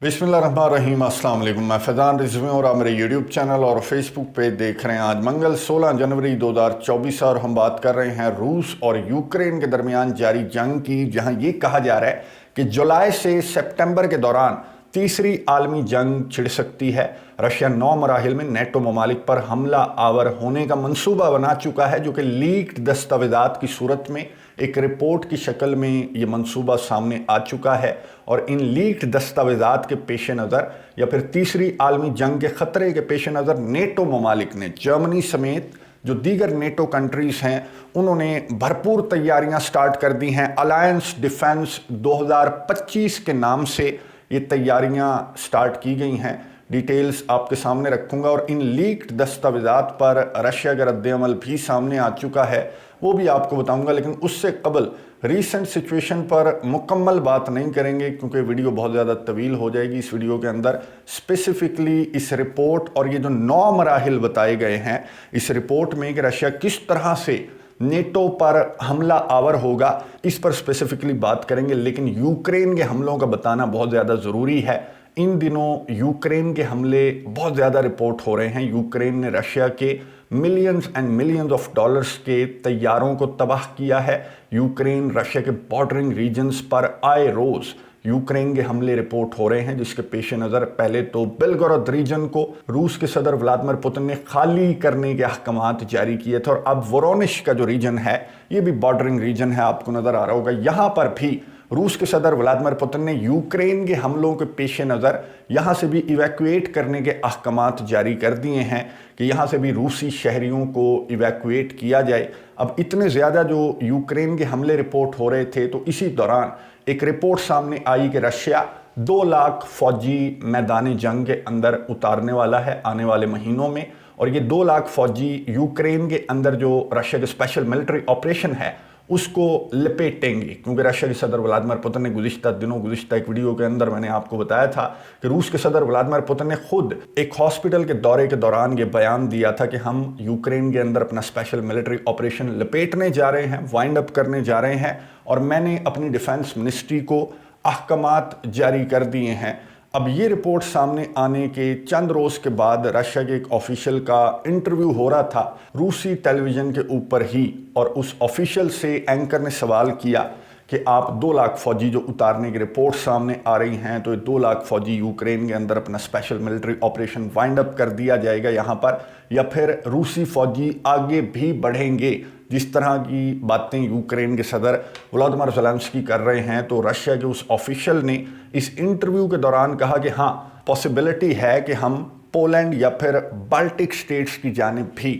बिस्मिल्लाहिर्रहमानिर्रहीम। अस्सलाम वालेकुम। मैं फैज़ान रिजवी और आप मेरे यूट्यूब चैनल और फेसबुक पेज देख रहे हैं। आज मंगल 16 जनवरी 2024 और हम बात कर रहे हैं रूस और यूक्रेन के दरमियान जारी जंग की, जहां ये कहा जा रहा है कि जुलाई से सितंबर के दौरान तीसरी आलमी जंग छिड़ सकती है। रशिया 9 मराहिल में नेटो ममालिक पर हमला आवर होने का मंसूबा बना चुका है, जो कि लीक्ड दस्तावेजात की सूरत में एक रिपोर्ट की शक्ल में ये मंसूबा सामने आ चुका है। और इन लीक्ड दस्तावेजात के पेश नज़र या फिर तीसरी आलमी जंग के ख़तरे के पेश नज़र नेटो ममालिक ने जर्मनी समेत जो दीगर नेटो कंट्रीज़ हैं उन्होंने भरपूर तैयारियां स्टार्ट कर दी हैं। अलायंस डिफेंस 2025 के नाम से ये तैयारियां स्टार्ट की गई हैं। डिटेल्स आपके सामने रखूंगा और इन लीक्ड दस्तावेजात पर रशिया का रद्द-ए-अमल भी सामने आ चुका है, वो भी आपको बताऊंगा। लेकिन उससे कबल रीसेंट सिचुएशन पर मुकम्मल बात नहीं करेंगे, क्योंकि वीडियो बहुत ज़्यादा तवील हो जाएगी। इस वीडियो के अंदर स्पेसिफिकली इस रिपोर्ट और ये जो 9 मराहिल बताए गए हैं इस रिपोर्ट में कि रशिया किस तरह से नेटो पर हमला आवर होगा, इस पर स्पेसिफिकली बात करेंगे। लेकिन यूक्रेन के हमलों का बताना बहुत ज़्यादा ज़रूरी है। इन दिनों यूक्रेन के हमले बहुत ज़्यादा रिपोर्ट हो रहे हैं। यूक्रेन ने रशिया के millions and millions of dollars के तैयारों को तबाह किया है। यूक्रेन रशिया के बॉर्डरिंग रीजन्स पर आए रोज़ यूक्रेन के हमले रिपोर्ट हो रहे हैं, जिसके पेश नज़र पहले तो बेलगोरोद रीजन को रूस के सदर व्लादिमीर पुतिन ने खाली करने के अहकामात जारी किए थे। और अब वोरोनिश का जो रीजन है ये भी बॉर्डरिंग रीजन है, आपको नज़र आ रहा होगा। यहाँ पर भी रूस के सदर व्लादिमीर पुतिन ने यूक्रेन के हमलों के पेश नज़र यहाँ से भी इवैक्यूएट करने के अहकामात जारी कर दिए हैं कि यहाँ से भी रूसी शहरियों को इवैक्यूएट किया जाए। अब इतने ज़्यादा जो यूक्रेन के हमले रिपोर्ट हो रहे थे, तो इसी दौरान एक रिपोर्ट सामने आई कि रशिया 2 लाख फौजी मैदान जंग के अंदर उतारने वाला है आने वाले महीनों में। और ये 2 लाख फौजी यूक्रेन के अंदर जो रशिया के स्पेशल मिलिट्री ऑपरेशन है उसको लपेटेंगे, क्योंकि रशिया के सदर व्लादिमीर पुतिन ने गुज़िश्ता एक वीडियो के अंदर मैंने आपको बताया था कि रूस के सदर व्लादिमीर पुतिन ने खुद एक हॉस्पिटल के दौरे के दौरान ये बयान दिया था कि हम यूक्रेन के अंदर अपना स्पेशल मिलिट्री ऑपरेशन लपेटने जा रहे हैं, वाइंड अप करने जा रहे हैं। और मैंने अपनी डिफेंस मिनिस्ट्री को अहकामात जारी कर दिए हैं। अब ये रिपोर्ट सामने आने के चंद रोज़ के बाद रशिया के एक ऑफिशियल का इंटरव्यू हो रहा था रूसी टेलीविज़न के ऊपर ही, और उस ऑफिशियल से एंकर ने सवाल किया कि आप 2 लाख फौजी जो उतारने की रिपोर्ट सामने आ रही हैं, तो ये 2 लाख फौजी यूक्रेन के अंदर अपना special military operation wind up कर दिया जाएगा यहाँ पर, या फिर रूसी फौजी आगे भी बढ़ेंगे। जिस तरह की बातें यूक्रेन के सदर व्लादिमीर ज़ेलेंस्की कर रहे हैं, तो रशिया के उस ऑफिशियल ने इस इंटरव्यू के दौरान कहा कि हाँ, पॉसिबिलिटी है कि हम पोलैंड या फिर बाल्टिक स्टेट्स की जानिब भी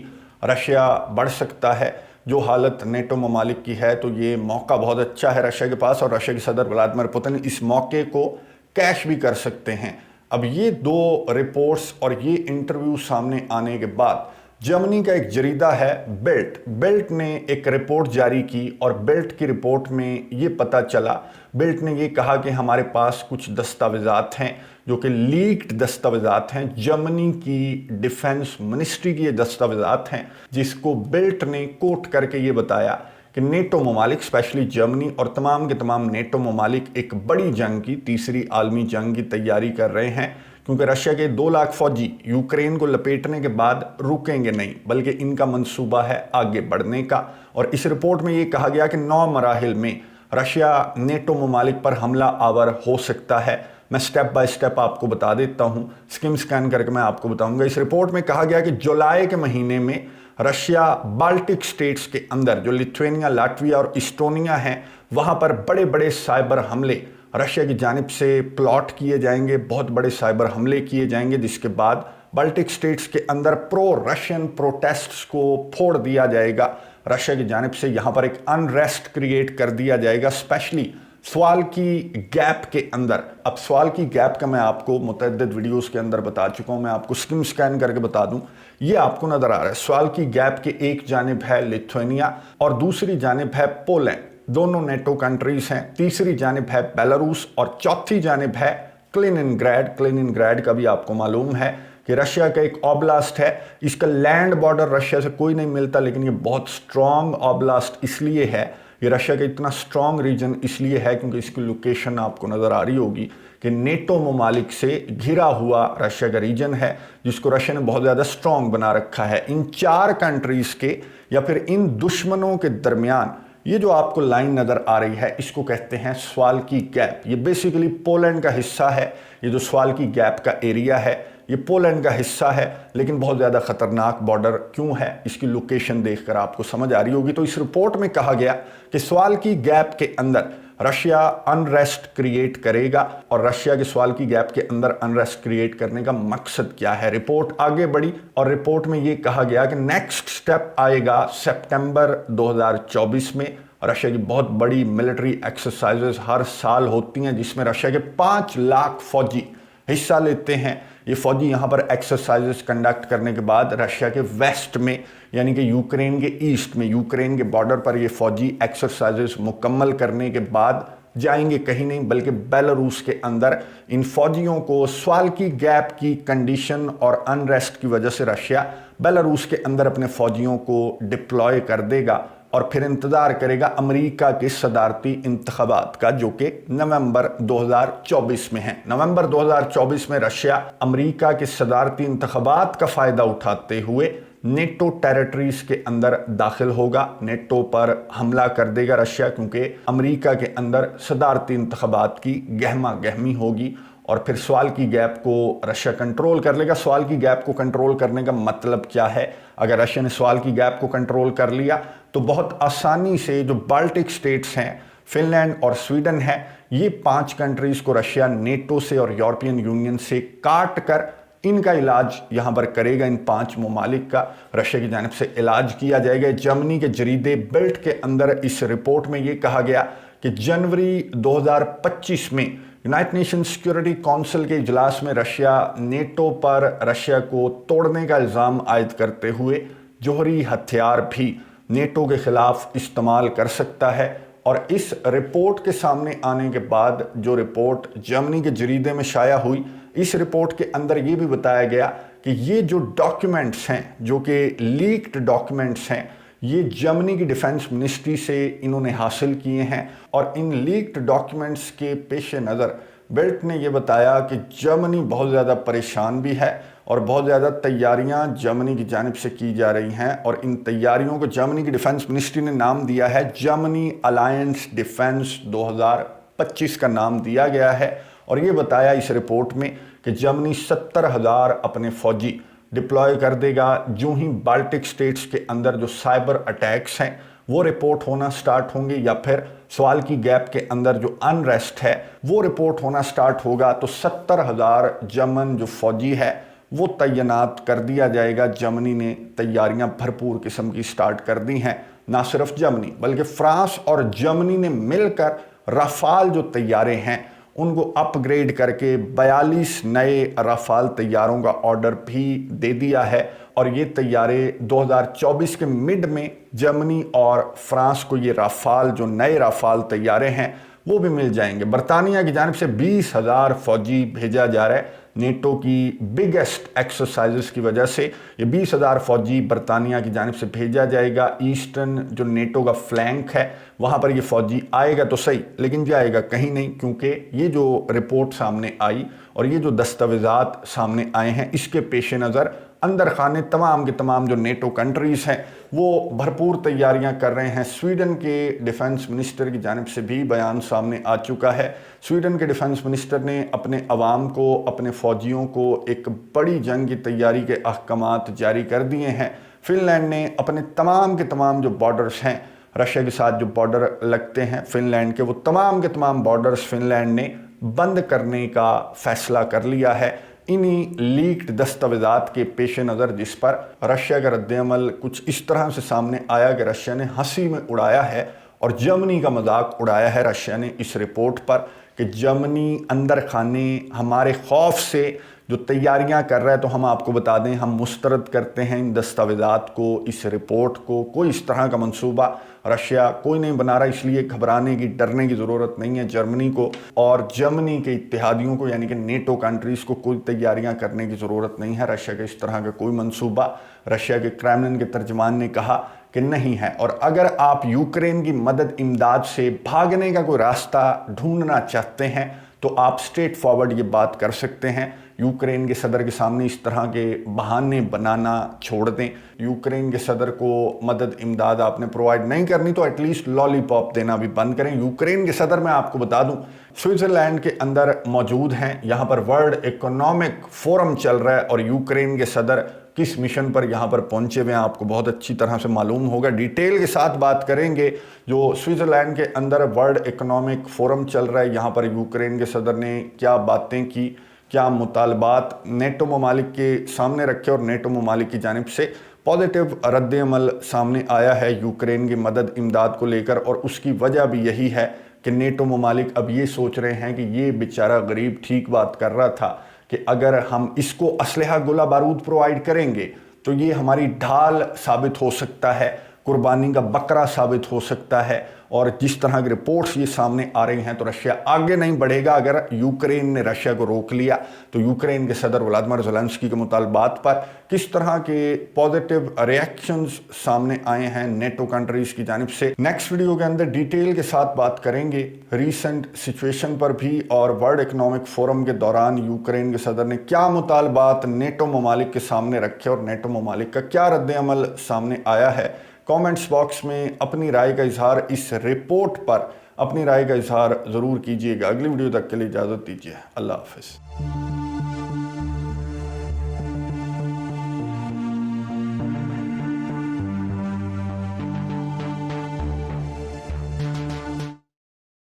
रशिया बढ़ सकता है। जो हालत नेटो ममालिक की है, तो ये मौका बहुत अच्छा है रशिया के पास, और रशिया के सदर व्लादिमीर पुतिन इस मौके को कैश भी कर सकते हैं। अब ये 2 रिपोर्ट्स और ये इंटरव्यू सामने आने के बाद जर्मनी का एक जरीदा है बिल्ट ने एक रिपोर्ट जारी की, और बिल्ट की रिपोर्ट में ये पता चला, बिल्ट ने ये कहा कि हमारे पास कुछ दस्तावेजात हैं जो कि लीक्ड दस्तावेजात हैं। जर्मनी की डिफेंस मिनिस्ट्री की ये दस्तावेजात हैं, जिसको बिल्ट ने कोट करके ये बताया कि नेटो ममालिक, स्पेशली जर्मनी और तमाम के तमाम नेटो ममालिक एक बड़ी जंग की, तीसरी आलमी जंग की तैयारी कर रहे हैं, क्योंकि रशिया के 2 लाख फौजी यूक्रेन को लपेटने के बाद रुकेंगे नहीं, बल्कि इनका मंसूबा है आगे बढ़ने का। और इस रिपोर्ट में ये कहा गया कि 9 मराहिल में रशिया नेटो ममालिक पर हमला आवर हो सकता है। मैं स्टेप बाय स्टेप आपको बता देता हूँ, स्किम स्कैन करके मैं आपको बताऊंगा। इस रिपोर्ट में कहा गया कि जुलाई के महीने में रशिया बाल्टिक स्टेट्स के अंदर, जो लिथुआनिया, लाटविया और इस्टोनिया हैं, वहाँ पर बड़े बड़े साइबर हमले रशिया की जानिब से प्लॉट किए जाएंगे, बहुत बड़े साइबर हमले किए जाएंगे, जिसके बाद बाल्टिक स्टेट्स के अंदर प्रो रशियन प्रोटेस्ट्स को फोड़ दिया जाएगा। रशिया की जानिब से यहाँ पर एक अनरेस्ट क्रिएट कर दिया जाएगा, स्पेशली सवाल की गैप के अंदर। अब सवाल की गैप का मैं आपको मुतअद्दिद वीडियोस के अंदर बता चुका हूँ, मैं आपको स्किम स्कैन करके बता दूँ। ये आपको नज़र आ रहा है, सवाल की गैप के एक जानिब है लिथुआनिया और दूसरी जानिब है पोलैंड, दोनों नेटो कंट्रीज़ हैं। तीसरी जानिब है बेलारूस और चौथी जानिब है कलिनिनग्राड का भी आपको मालूम है कि रशिया का एक ऑब्लास्ट है। इसका लैंड बॉर्डर रशिया से कोई नहीं मिलता, लेकिन ये बहुत स्ट्रॉन्ग ऑब्लास्ट इसलिए है ये रशिया का इतना स्ट्रॉन्ग रीजन इसलिए है क्योंकि इसकी लोकेशन आपको नज़र आ रही होगी कि नेटो ममालिक से घिरा हुआ रशिया का रीजन है, जिसको रशिया ने बहुत ज़्यादा स्ट्रॉन्ग बना रखा है। इन 4 कंट्रीज़ के या फिर इन दुश्मनों के दरमियान ये जो आपको लाइन नज़र आ रही है, इसको कहते हैं स्वाल्की गैप। ये बेसिकली पोलैंड का हिस्सा है। ये जो स्वाल्की गैप का एरिया है ये पोलैंड का हिस्सा है, लेकिन बहुत ज़्यादा ख़तरनाक बॉर्डर क्यों है इसकी लोकेशन देखकर आपको समझ आ रही होगी। तो इस रिपोर्ट में कहा गया कि स्वाल्की गैप के अंदर रशिया अनरेस्ट क्रिएट करेगा, और रशिया के स्वाल्की गैप के अंदर अनरेस्ट क्रिएट करने का मकसद क्या है। रिपोर्ट आगे बढ़ी और रिपोर्ट में ये कहा गया कि नेक्स्ट स्टेप आएगा सितंबर 2024 में। रशिया की बहुत बड़ी मिलिट्री एक्सरसाइजेस हर साल होती हैं जिसमें रशिया के 5 लाख फौजी हिस्सा लेते हैं। ये फौजी यहाँ पर एक्सरसाइजेस कंडक्ट करने के बाद रशिया के वेस्ट में यानी कि यूक्रेन के ईस्ट में, यूक्रेन के बॉर्डर पर ये फौजी एक्सरसाइजेस मुकम्मल करने के बाद जाएंगे कहीं नहीं बल्कि बेलारूस के अंदर। इन फौजियों को स्वाल्की गैप की कंडीशन और अनरेस्ट की वजह से रशिया बेलारूस के अंदर अपने फौजियों को डिप्लॉय कर देगा और फिर इंतज़ार करेगा अमेरिका के सदारती इंतखाबात का, जो कि नवंबर 2024 में है। नवंबर 2024 में रशिया अमेरिका के सदारती इंतखाबात का फ़ायदा उठाते हुए नेटो टेरिटरीज के अंदर दाखिल होगा। नेटो पर हमला कर देगा रशिया, क्योंकि अमेरिका के अंदर सदारती इंतखाबात की गहमा गहमी होगी और फिर स्वाल्की गैप को रशिया कंट्रोल कर लेगा। स्वाल्की गैप को कंट्रोल करने का मतलब क्या है? अगर रशिया ने स्वाल्की गैप को कंट्रोल कर लिया तो बहुत आसानी से जो बाल्टिक स्टेट्स हैं, फिनलैंड और स्वीडन है, ये 5 कंट्रीज़ को रशिया नेटो से और यूरोपियन यूनियन से काट कर इनका इलाज यहाँ पर करेगा। इन 5 ममालिक का रशिया की जानिब से इलाज किया जाएगा। जर्मनी के जरीदे बिल्ड के अंदर इस रिपोर्ट में ये कहा गया कि जनवरी 2025 में यूनाइटेड नेशन सिक्योरिटी काउंसिल के इजलास में रशिया नेटो पर रशिया को तोड़ने का इल्ज़ाम आयद करते हुए जोहरी हथियार भी नेटो के खिलाफ इस्तेमाल कर सकता है। और इस रिपोर्ट के सामने आने के बाद, जो रिपोर्ट जर्मनी के जरीदे में शाया हुई, इस रिपोर्ट के अंदर ये भी बताया गया कि ये जो डॉक्यूमेंट्स हैं, जो कि लीक्ड डॉक्यूमेंट्स हैं, ये जर्मनी की डिफेंस मिनिस्ट्री से इन्होंने हासिल किए हैं। और इन लीक्ड डॉक्यूमेंट्स के पेश नज़र बिल्ट ने ये बताया कि जर्मनी बहुत ज़्यादा परेशान भी है और बहुत ज़्यादा तैयारियां जर्मनी की जानिब से की जा रही हैं। और इन तैयारियों को जर्मनी की डिफेंस मिनिस्ट्री ने नाम दिया है जर्मनी अलायंस डिफेंस 2025 का नाम दिया गया है। और ये बताया इस रिपोर्ट में कि जर्मनी 70,000 अपने फौजी डिप्लॉय कर देगा जो ही बाल्टिक स्टेट्स के अंदर जो साइबर अटैक्स हैं वो रिपोर्ट होना स्टार्ट होंगे, या फिर स्वाल्की गैप के अंदर जो अनरेस्ट है वो रिपोर्ट होना स्टार्ट होगा। तो 70,000 जर्मन जो फौजी है वो तैनात कर दिया जाएगा। जर्मनी ने तैयारियां भरपूर किस्म की स्टार्ट कर दी हैं। ना सिर्फ जर्मनी बल्कि फ्रांस और जर्मनी ने मिलकर राफाल जो तैयारे हैं उनको अपग्रेड करके 42 नए राफाल तैयारों का ऑर्डर भी दे दिया है। और ये तैयारे 2024 के मिड में जर्मनी और फ्रांस को ये राफाल, जो नए राफाल तैयारे हैं, वो भी मिल जाएंगे। बरतानिया की जानिब से 20,000 फौजी भेजा जा रहा है। नेटो की बिगेस्ट एक्सरसाइजेस की वजह से ये 20,000 फौजी बरतानिया की जानिब से भेजा जाएगा। ईस्टर्न जो नेटो का फ्लैंक है वहाँ पर ये फौजी आएगा तो सही, लेकिन जाएगा कहीं नहीं, क्योंकि ये जो रिपोर्ट सामने आई और ये जो दस्तावेज़ात सामने आए हैं, इसके पेश नज़र अंदर खाने तमाम के तमाम जो नेटो कंट्रीज़ हैं वो भरपूर तैयारियां कर रहे हैं। स्वीडन के डिफेंस मिनिस्टर की जानिब से भी बयान सामने आ चुका है। स्वीडन के डिफेंस मिनिस्टर ने अपने अवाम को, अपने फ़ौजियों को एक बड़ी जंग की तैयारी के अहकामात जारी कर दिए हैं। फिनलैंड ने अपने तमाम के तमाम जो बॉर्डर्स हैं रशिया के साथ, जो बॉर्डर लगते हैं फिनलैंड के, वो तमाम के तमाम बॉर्डर्स फिनलैंड ने बंद करने का फ़ैसला कर लिया है। इन्हीं लीक्ड दस्तावेज़ात के पेश नज़र, जिस पर रशिया का रद्द-ए-अमल कुछ इस तरह से सामने आया कि रशिया ने हंसी में उड़ाया है और जर्मनी का मजाक उड़ाया है रशिया ने इस रिपोर्ट पर कि जर्मनी अंदर खाने हमारे खौफ से जो तैयारियां कर रहा है। तो हम आपको बता दें, हम मुस्तरद करते हैं इन दस्तावेज़ात को, इस रिपोर्ट को। कोई इस तरह का मंसूबा रशिया कोई नहीं बना रहा, इसलिए घबराने की, डरने की ज़रूरत नहीं है जर्मनी को और जर्मनी के इत्तेहादियों को, यानी कि नेटो कंट्रीज़ को कोई तैयारियां करने की ज़रूरत नहीं है। रशिया का इस तरह का कोई मंसूबा, रशिया के क्रेमलिन के तर्जमान ने कहा कि नहीं है। और अगर आप यूक्रेन की मदद इमदाद से भागने का कोई रास्ता ढूंढना चाहते हैं तो आप स्ट्रेट फॉरवर्ड ये बात कर सकते हैं। यूक्रेन के सदर के सामने इस तरह के बहाने बनाना छोड़ दें। यूक्रेन के सदर को मदद इमदाद आपने प्रोवाइड नहीं करनी तो एटलीस्ट लॉलीपॉप देना भी बंद करें। यूक्रेन के सदर मैं आपको बता दूं स्विट्जरलैंड के अंदर मौजूद हैं, यहाँ पर वर्ल्ड इकोनॉमिक फोरम चल रहा है और यूक्रेन के सदर किस मिशन पर यहाँ पर पहुंचे हुए हैं आपको बहुत अच्छी तरह से मालूम होगा। डिटेल के साथ बात करेंगे। जो स्विट्जरलैंड के अंदर वर्ल्ड इकोनॉमिक फोरम चल रहा है, यहाँ पर यूक्रेन के सदर ने क्या बातें की, क्या मुतालबात नेटो ममालिक के सामने रखे और नेटो ममालिक की जानिब से पॉजिटिव रद्द-ए-अमल सामने आया है यूक्रेन की मदद इमदाद को लेकर। और उसकी वजह भी यही है कि नेटो ममालिक अब ये सोच रहे हैं कि ये बेचारा गरीब ठीक बात कर रहा था कि अगर हम इसको असलहा गोला बारूद प्रोवाइड करेंगे तो ये हमारी ढाल साबित हो सकता है, कुर्बानी का बकरा साबित हो सकता है। और जिस तरह की रिपोर्ट्स ये सामने आ रही हैं तो रशिया आगे नहीं बढ़ेगा। अगर यूक्रेन ने रशिया को रोक लिया तो यूक्रेन के सदर व्लादिमीर ज़ेलेंस्की के मुतालबात पर किस तरह के पॉजिटिव रिएक्शंस सामने आए हैं नेटो कंट्रीज़ की जानिब से। नेक्स्ट वीडियो के अंदर डिटेल के साथ बात करेंगे रीसेंट सिचुएशन पर भी और वर्ल्ड इकोनॉमिक फोरम के दौरान यूक्रेन के सदर ने क्या मुतालबात नेटो ममालिक के सामने रखे और नेटो ममालिक का क्या रद्द-ए-अमल सामने आया है। कमेंट्स बॉक्स में अपनी राय का इजहार इस रिपोर्ट पर अपनी राय का इजहार ज़रूर कीजिएगा। अगली वीडियो तक के लिए इजाज़त दीजिए। अल्लाह हाफ़िज़।